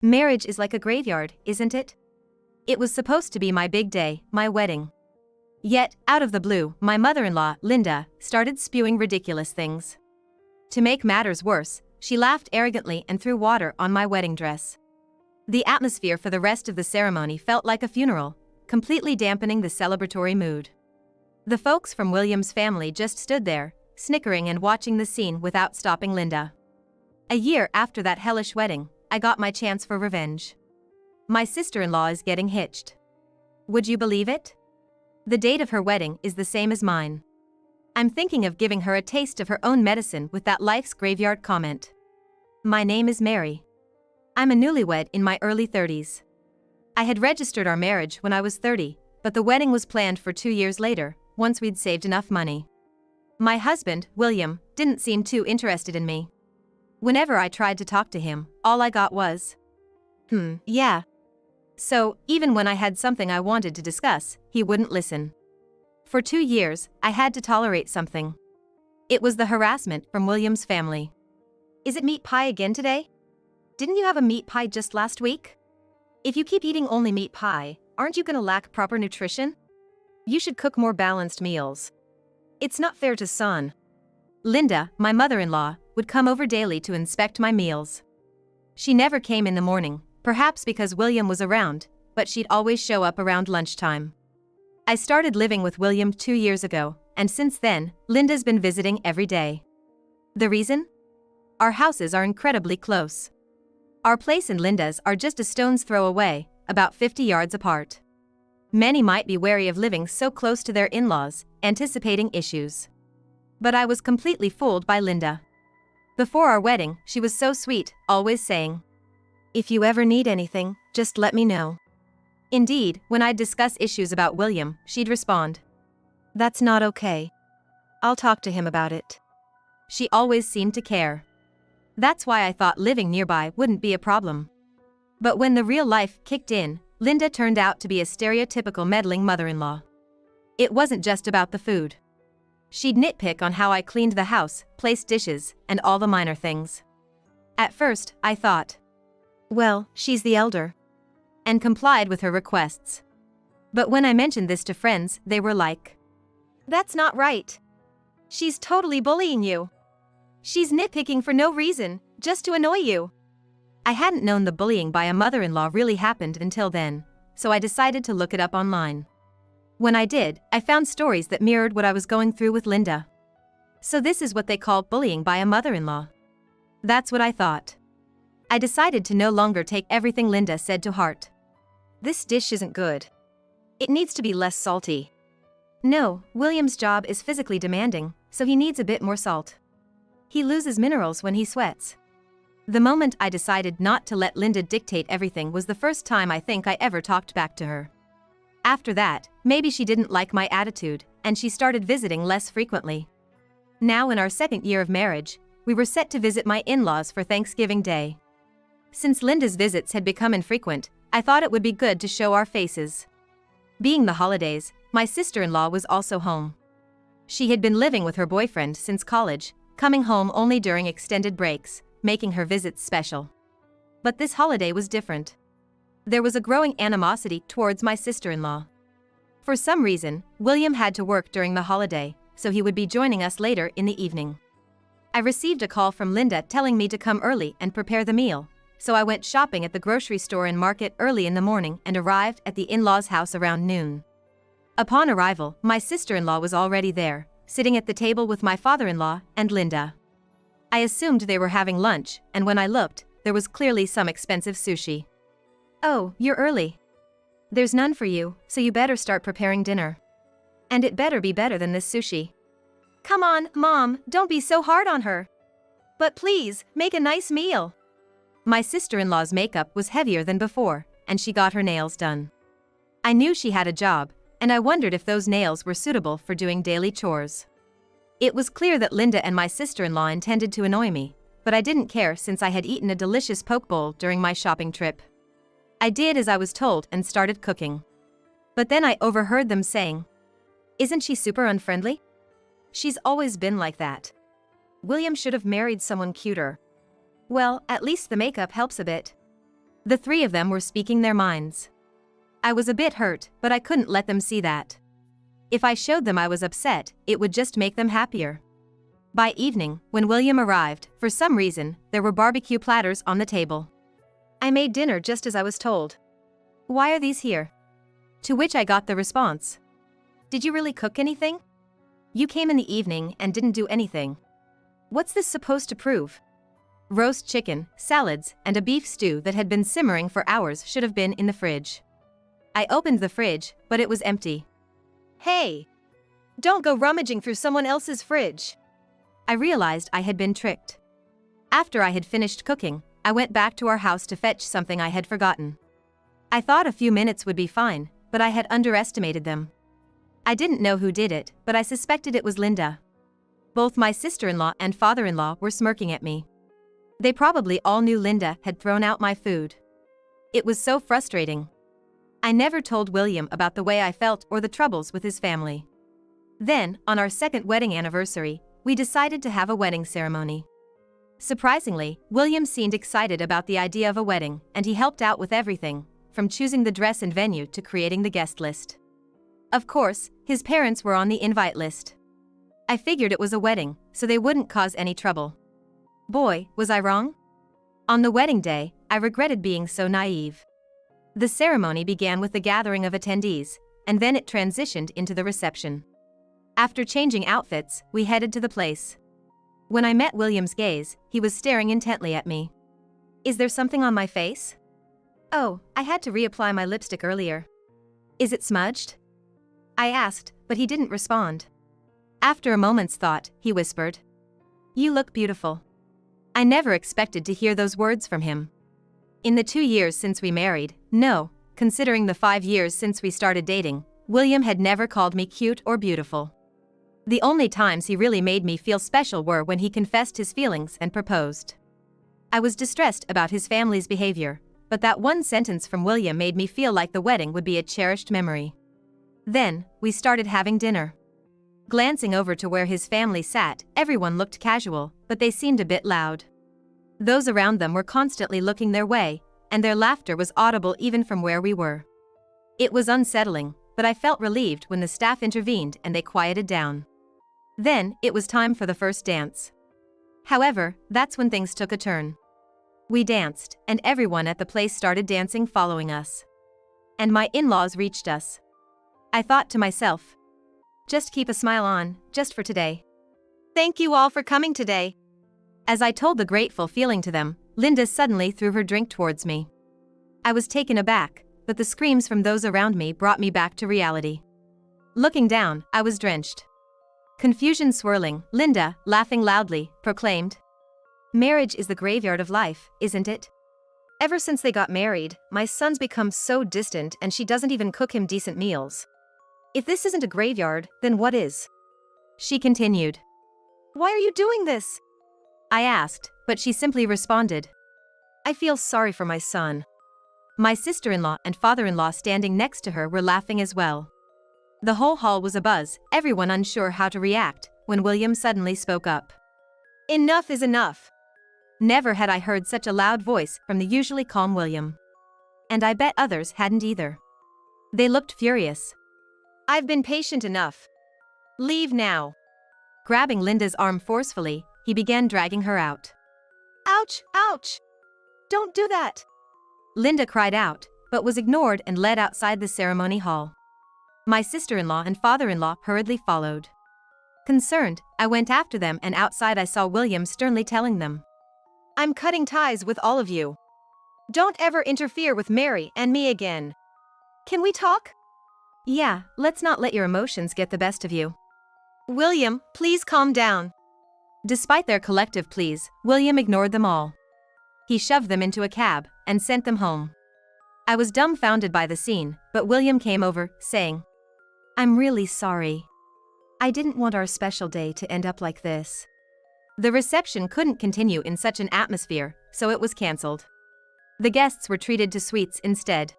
Marriage is like a graveyard, isn't it? It was supposed to be my big day, my wedding. Yet, out of the blue, my mother-in-law, Linda, started spewing ridiculous things. To make matters worse, she laughed arrogantly and threw water on my wedding dress. The atmosphere for the rest of the ceremony felt like a funeral, completely dampening the celebratory mood. The folks from William's family just stood there, snickering and watching the scene without stopping Linda. A year after that hellish wedding, I got my chance for revenge. My sister-in-law is getting hitched. Would you believe it? The date of her wedding is the same as mine. I'm thinking of giving her a taste of her own medicine with that life's graveyard comment. My name is Mary. I'm a newlywed in my early 30s. I had registered our marriage when I was 30, but the wedding was planned for 2 years later, once we'd saved enough money. My husband, William, didn't seem too interested in me. Whenever I tried to talk to him, all I got was, yeah. So, even when I had something I wanted to discuss, he wouldn't listen. For 2 years, I had to tolerate something. It was the harassment from William's family. Is it meat pie again today? Didn't you have a meat pie just last week? If you keep eating only meat pie, aren't you gonna lack proper nutrition? You should cook more balanced meals. It's not fair to son. Linda, my mother-in-law, would come over daily to inspect my meals. She never came in the morning, perhaps because William was around, but she'd always show up around lunchtime. I started living with William 2 years ago, and since then, Linda's been visiting every day. The reason? Our houses are incredibly close. Our place and Linda's are just a stone's throw away, about 50 yards apart. Many might be wary of living so close to their in-laws, anticipating issues. But I was completely fooled by Linda. Before our wedding, she was so sweet, always saying, "If you ever need anything, just let me know." Indeed, when I'd discuss issues about William, she'd respond, "That's not okay. I'll talk to him about it." She always seemed to care. That's why I thought living nearby wouldn't be a problem. But when the real life kicked in, Linda turned out to be a stereotypical meddling mother-in-law. It wasn't just about the food. She'd nitpick on how I cleaned the house, placed dishes, and all the minor things. At first, I thought, well, she's the elder, and complied with her requests. But when I mentioned this to friends, they were like, "That's not right. She's totally bullying you. She's nitpicking for no reason, just to annoy you." I hadn't known the bullying by a mother-in-law really happened until then, so I decided to look it up online. When I did, I found stories that mirrored what I was going through with Linda. So this is what they call bullying by a mother-in-law. That's what I thought. I decided to no longer take everything Linda said to heart. "This dish isn't good. It needs to be less salty." "No, William's job is physically demanding, so he needs a bit more salt. He loses minerals when he sweats." The moment I decided not to let Linda dictate everything was the first time I think I ever talked back to her. After that, maybe she didn't like my attitude, and she started visiting less frequently. Now in our 2nd year of marriage, we were set to visit my in-laws for Thanksgiving Day. Since Linda's visits had become infrequent, I thought it would be good to show our faces. Being the holidays, my sister-in-law was also home. She had been living with her boyfriend since college, coming home only during extended breaks, making her visits special. But this holiday was different. There was a growing animosity towards my sister-in-law. For some reason, William had to work during the holiday, so he would be joining us later in the evening. I received a call from Linda telling me to come early and prepare the meal, so I went shopping at the grocery store and market early in the morning and arrived at the in-laws' house around noon. Upon arrival, my sister-in-law was already there, sitting at the table with my father-in-law and Linda. I assumed they were having lunch, and when I looked, there was clearly some expensive sushi. "Oh, you're early. There's none for you, so you better start preparing dinner. And it better be better than this sushi." "Come on, Mom, don't be so hard on her. But please, make a nice meal." My sister-in-law's makeup was heavier than before, and she got her nails done. I knew she had a job, and I wondered if those nails were suitable for doing daily chores. It was clear that Linda and my sister-in-law intended to annoy me, but I didn't care since I had eaten a delicious poke bowl during my shopping trip. I did as I was told and started cooking. But then I overheard them saying, "Isn't she super unfriendly? She's always been like that. William should have married someone cuter." Well, at least the makeup helps a bit. The three of them were speaking their minds. I was a bit hurt, but I couldn't let them see that. If I showed them I was upset, it would just make them happier. By evening, when William arrived, for some reason, there were barbecue platters on the table. I made dinner just as I was told. Why are these here? To which I got the response. Did you really cook anything? You came in the evening and didn't do anything. What's this supposed to prove? Roast chicken, salads, and a beef stew that had been simmering for hours should have been in the fridge. I opened the fridge, but it was empty. Hey! Don't go rummaging through someone else's fridge. I realized I had been tricked. After I had finished cooking, I went back to our house to fetch something I had forgotten. I thought a few minutes would be fine, but I had underestimated them. I didn't know who did it, but I suspected it was Linda. Both my sister-in-law and father-in-law were smirking at me. They probably all knew Linda had thrown out my food. It was so frustrating. I never told William about the way I felt or the troubles with his family. Then, on our second wedding anniversary, we decided to have a wedding ceremony. Surprisingly, William seemed excited about the idea of a wedding, and he helped out with everything, from choosing the dress and venue to creating the guest list. Of course, his parents were on the invite list. I figured it was a wedding, so they wouldn't cause any trouble. Boy, was I wrong? On the wedding day, I regretted being so naive. The ceremony began with the gathering of attendees, and then it transitioned into the reception. After changing outfits, we headed to the place. When I met William's gaze, he was staring intently at me. Is there something on my face? Oh, I had to reapply my lipstick earlier. Is it smudged? I asked, but he didn't respond. After a moment's thought, he whispered. You look beautiful. I never expected to hear those words from him. In the 2 years since we married, no, considering the 5 years since we started dating, William had never called me cute or beautiful. The only times he really made me feel special were when he confessed his feelings and proposed. I was distressed about his family's behavior, but that one sentence from William made me feel like the wedding would be a cherished memory. Then, we started having dinner. Glancing over to where his family sat, everyone looked casual, but they seemed a bit loud. Those around them were constantly looking their way, and their laughter was audible even from where we were. It was unsettling, but I felt relieved when the staff intervened and they quieted down. Then, it was time for the first dance. However, that's when things took a turn. We danced, and everyone at the place started dancing following us. And my in-laws reached us. I thought to myself, just keep a smile on, just for today. Thank you all for coming today. As I told the grateful feeling to them, Linda suddenly threw her drink towards me. I was taken aback, but the screams from those around me brought me back to reality. Looking down, I was drenched. Confusion swirling, Linda, laughing loudly, proclaimed, Marriage is the graveyard of life, isn't it? Ever since they got married, my son's become so distant and she doesn't even cook him decent meals. If this isn't a graveyard, then what is? She continued. Why are you doing this? I asked, but she simply responded. I feel sorry for my son. My sister-in-law and father-in-law standing next to her were laughing as well. The whole hall was abuzz, everyone unsure how to react, when William suddenly spoke up. Enough is enough. Never had I heard such a loud voice from the usually calm William. And I bet others hadn't either. They looked furious. I've been patient enough. Leave now. Grabbing Linda's arm forcefully, he began dragging her out. Ouch, ouch! Don't do that! Linda cried out, but was ignored and led outside the ceremony hall. My sister-in-law and father-in-law hurriedly followed. Concerned, I went after them and outside I saw William sternly telling them. I'm cutting ties with all of you. Don't ever interfere with Mary and me again. Can we talk? Yeah, let's not let your emotions get the best of you. William, please calm down. Despite their collective pleas, William ignored them all. He shoved them into a cab and sent them home. I was dumbfounded by the scene, but William came over, saying, I'm really sorry. I didn't want our special day to end up like this. The reception couldn't continue in such an atmosphere, so it was cancelled. The guests were treated to sweets instead.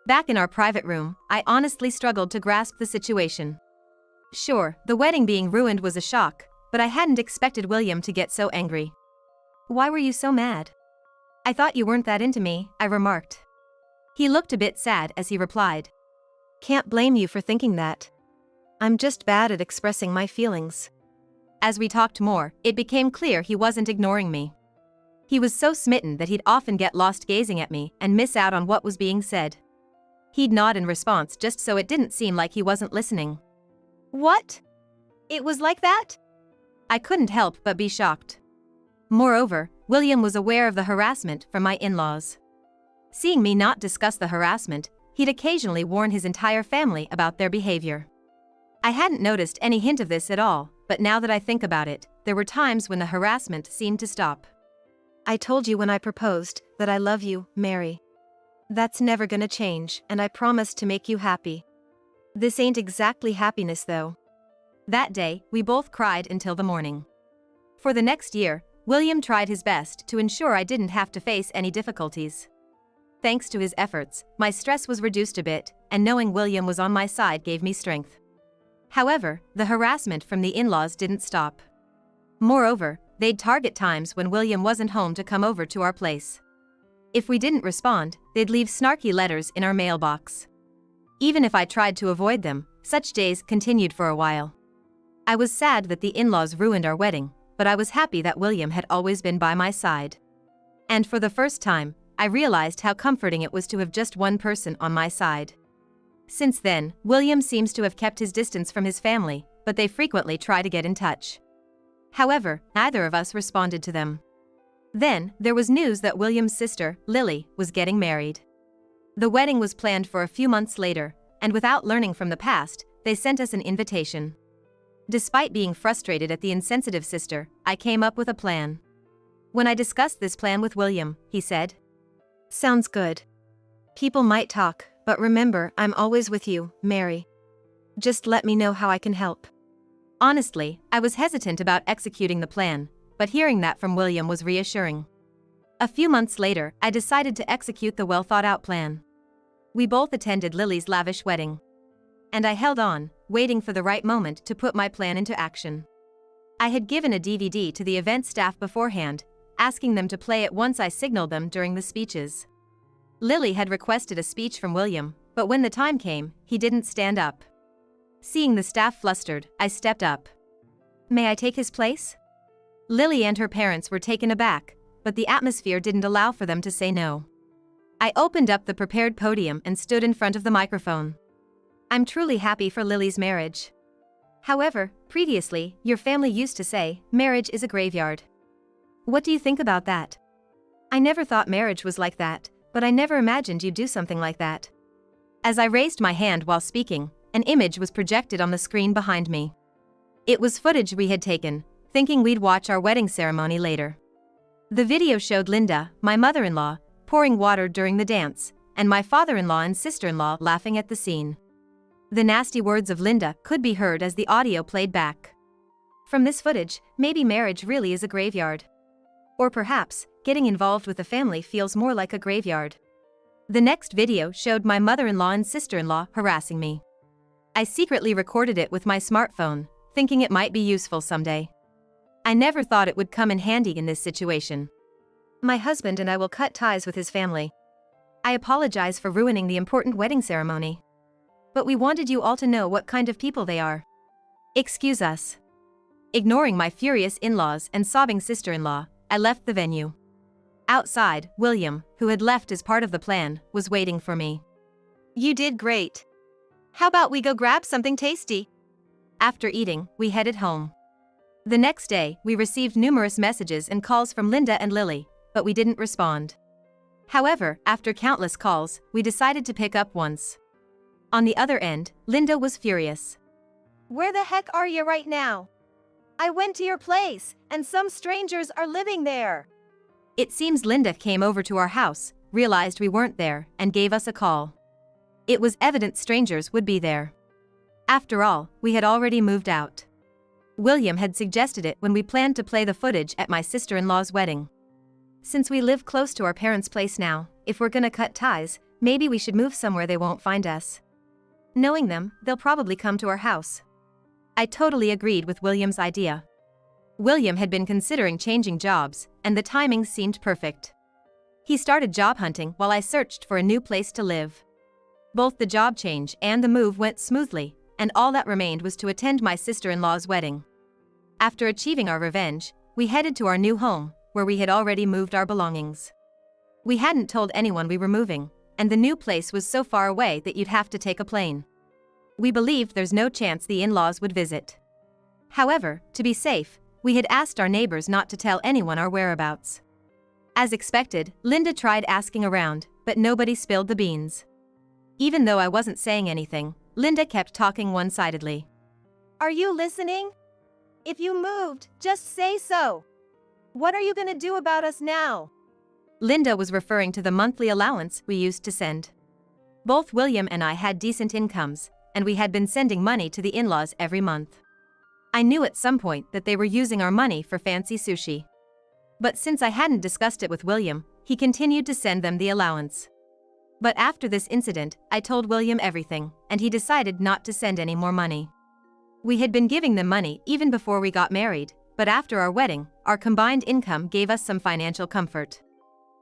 Back in our private room, I honestly struggled to grasp the situation. Sure, the wedding being ruined was a shock, but I hadn't expected William to get so angry. Why were you so mad? I thought you weren't that into me, I remarked. He looked a bit sad as he replied. Can't blame you for thinking that. I'm just bad at expressing my feelings. As we talked more, it became clear he wasn't ignoring me. He was so smitten that he'd often get lost gazing at me and miss out on what was being said. He'd nod in response just so it didn't seem like he wasn't listening. What? It was like that? I couldn't help but be shocked. Moreover, William was aware of the harassment from my in-laws. Seeing me not discuss the harassment, he'd occasionally warn his entire family about their behavior. I hadn't noticed any hint of this at all, but now that I think about it, there were times when the harassment seemed to stop. I told you when I proposed that I love you, Mary. That's never gonna change, and I promise to make you happy. This ain't exactly happiness though. That day, we both cried until the morning. For the next year, William tried his best to ensure I didn't have to face any difficulties. Thanks to his efforts, my stress was reduced a bit, and knowing William was on my side gave me strength. However, the harassment from the in-laws didn't stop. Moreover, they'd target times when William wasn't home to come over to our place. If we didn't respond, they'd leave snarky letters in our mailbox. Even if I tried to avoid them, such days continued for a while. I was sad that the in-laws ruined our wedding, but I was happy that William had always been by my side. And for the first time, I realized how comforting it was to have just one person on my side. Since then, William seems to have kept his distance from his family, but they frequently try to get in touch. However, neither of us responded to them. Then, there was news that William's sister, Lily, was getting married. The wedding was planned for a few months later, and without learning from the past, they sent us an invitation. Despite being frustrated at the insensitive sister, I came up with a plan. When I discussed this plan with William, he said, "Sounds good. People might talk, but remember, I'm always with you, Mary. Just let me know how I can help." Honestly, I was hesitant about executing the plan, but hearing that from William was reassuring. A few months later, I decided to execute the well-thought-out plan. We both attended Lily's lavish wedding. And I held on, waiting for the right moment to put my plan into action. I had given a DVD to the event staff beforehand, asking them to play it once I signaled them during the speeches. Lily had requested a speech from William, but when the time came, he didn't stand up. Seeing the staff flustered, I stepped up. "May I take his place?" Lily and her parents were taken aback, but the atmosphere didn't allow for them to say no. I opened up the prepared podium and stood in front of the microphone. "I'm truly happy for Lily's marriage. However, previously, your family used to say, marriage is a graveyard. What do you think about that? I never thought marriage was like that, but I never imagined you'd do something like that." As I raised my hand while speaking, an image was projected on the screen behind me. It was footage we had taken, thinking we'd watch our wedding ceremony later. The video showed Linda, my mother-in-law, pouring water during the dance, and my father-in-law and sister-in-law laughing at the scene. The nasty words of Linda could be heard as the audio played back. From this footage, maybe marriage really is a graveyard. Or perhaps, getting involved with a family feels more like a graveyard. The next video showed my mother-in-law and sister-in-law harassing me. I secretly recorded it with my smartphone, thinking it might be useful someday. I never thought it would come in handy in this situation. My husband and I will cut ties with his family. I apologize for ruining the important wedding ceremony. But we wanted you all to know what kind of people they are. Excuse us. Ignoring my furious in-laws and sobbing sister-in-law, I left the venue. Outside, William, who had left as part of the plan, was waiting for me. "You did great. How about we go grab something tasty?" After eating, we headed home. The next day, we received numerous messages and calls from Linda and Lily, but we didn't respond. However, after countless calls, we decided to pick up once. On the other end, Linda was furious. "Where the heck are you right now? I went to your place, and some strangers are living there." It seems Linda came over to our house, realized we weren't there, and gave us a call. It was evident strangers would be there. After all, we had already moved out. William had suggested it when we planned to play the footage at my sister-in-law's wedding. Since we live close to our parents' place now, if we're gonna cut ties, maybe we should move somewhere they won't find us. Knowing them, they'll probably come to our house. I totally agreed with William's idea. William had been considering changing jobs, and the timing seemed perfect. He started job hunting while I searched for a new place to live. Both the job change and the move went smoothly, and all that remained was to attend my sister-in-law's wedding. After achieving our revenge, we headed to our new home, where we had already moved our belongings. We hadn't told anyone we were moving, and the new place was so far away that you'd have to take a plane. We believed there's no chance the in-laws would visit. However, to be safe, we had asked our neighbors not to tell anyone our whereabouts. As expected, Linda tried asking around, but nobody spilled the beans. Even though I wasn't saying anything, Linda kept talking one-sidedly. Are you listening? If you moved, just say so. What are you gonna do about us now? Linda was referring to the monthly allowance we used to send. Both William and I had decent incomes, and we had been sending money to the in-laws every month. I knew at some point that they were using our money for fancy sushi. But since I hadn't discussed it with William, he continued to send them the allowance. But after this incident, I told William everything, and he decided not to send any more money. We had been giving them money even before we got married, but after our wedding, our combined income gave us some financial comfort.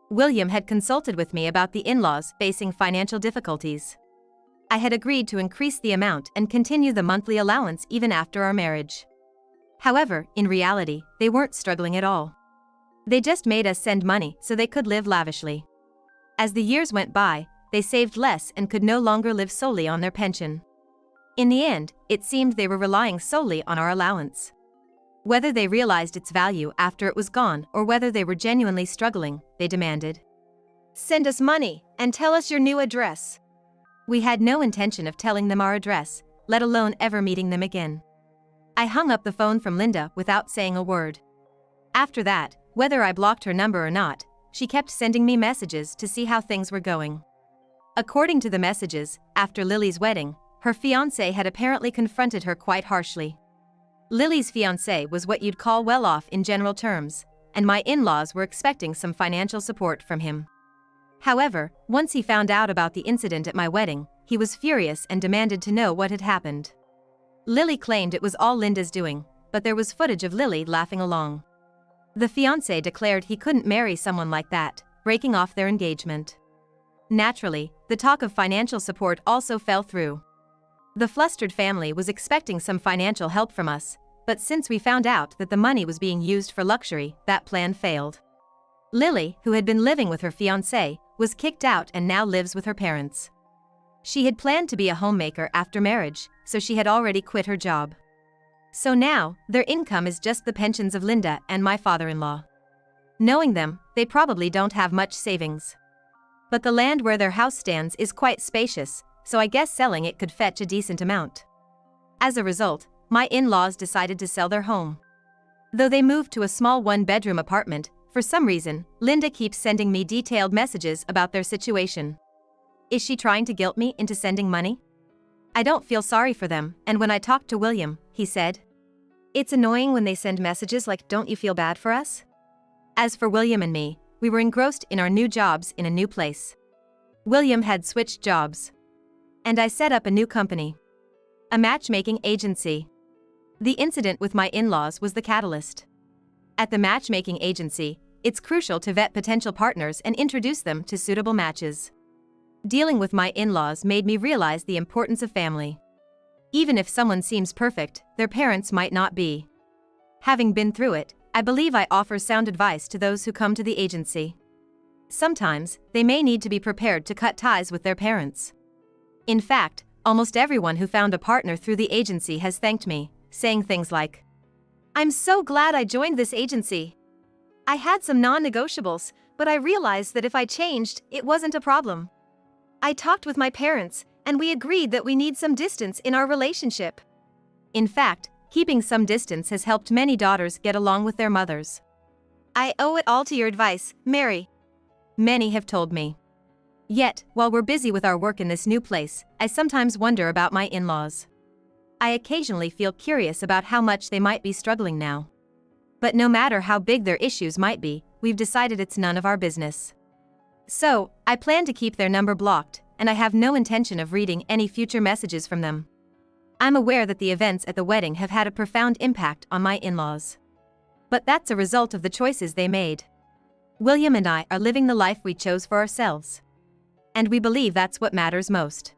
William had consulted with me about the in-laws facing financial difficulties. I had agreed to increase the amount and continue the monthly allowance even after our marriage. However, in reality, they weren't struggling at all. They just made us send money so they could live lavishly. As the years went by, they saved less and could no longer live solely on their pension. In the end, it seemed they were relying solely on our allowance. Whether they realized its value after it was gone or whether they were genuinely struggling, they demanded, "Send us money and tell us your new address." We had no intention of telling them our address, let alone ever meeting them again. I hung up the phone from Linda without saying a word. After that, whether I blocked her number or not, she kept sending me messages to see how things were going. According to the messages, after Lily's wedding, her fiancé had apparently confronted her quite harshly. Lily's fiancé was what you'd call well off in general terms, and my in-laws were expecting some financial support from him. However, once he found out about the incident at my wedding, he was furious and demanded to know what had happened. Lily claimed it was all Linda's doing, but there was footage of Lily laughing along. The fiancé declared he couldn't marry someone like that, breaking off their engagement. Naturally, the talk of financial support also fell through. The flustered family was expecting some financial help from us, but since we found out that the money was being used for luxury, that plan failed. Lily, who had been living with her fiancé, was kicked out and now lives with her parents. She had planned to be a homemaker after marriage, so she had already quit her job. So now, their income is just the pensions of Linda and my father-in-law. Knowing them, they probably don't have much savings. But the land where their house stands is quite spacious, so I guess selling it could fetch a decent amount. As a result, my in-laws decided to sell their home. Though they moved to a small one-bedroom apartment, for some reason, Linda keeps sending me detailed messages about their situation. Is she trying to guilt me into sending money? I don't feel sorry for them, and when I talked to William, he said, "It's annoying when they send messages like, 'Don't you feel bad for us?'" As for William and me, we were engrossed in our new jobs in a new place. William had switched jobs. And I set up a new company. A matchmaking agency. The incident with my in-laws was the catalyst. At the matchmaking agency, it's crucial to vet potential partners and introduce them to suitable matches. Dealing with my in-laws made me realize the importance of family. Even if someone seems perfect, their parents might not be. Having been through it, I believe I offer sound advice to those who come to the agency. Sometimes, they may need to be prepared to cut ties with their parents. In fact, almost everyone who found a partner through the agency has thanked me, saying things like, "I'm so glad I joined this agency. I had some non-negotiables, but I realized that if I changed, it wasn't a problem. I talked with my parents, and we agreed that we need some distance in our relationship." In fact, keeping some distance has helped many daughters get along with their mothers. "I owe it all to your advice, Mary," many have told me. Yet, while we're busy with our work in this new place, I sometimes wonder about my in-laws. I occasionally feel curious about how much they might be struggling now. But no matter how big their issues might be, we've decided it's none of our business. So, I plan to keep their number blocked, and I have no intention of reading any future messages from them. I'm aware that the events at the wedding have had a profound impact on my in-laws. But that's a result of the choices they made. William and I are living the life we chose for ourselves. And we believe that's what matters most.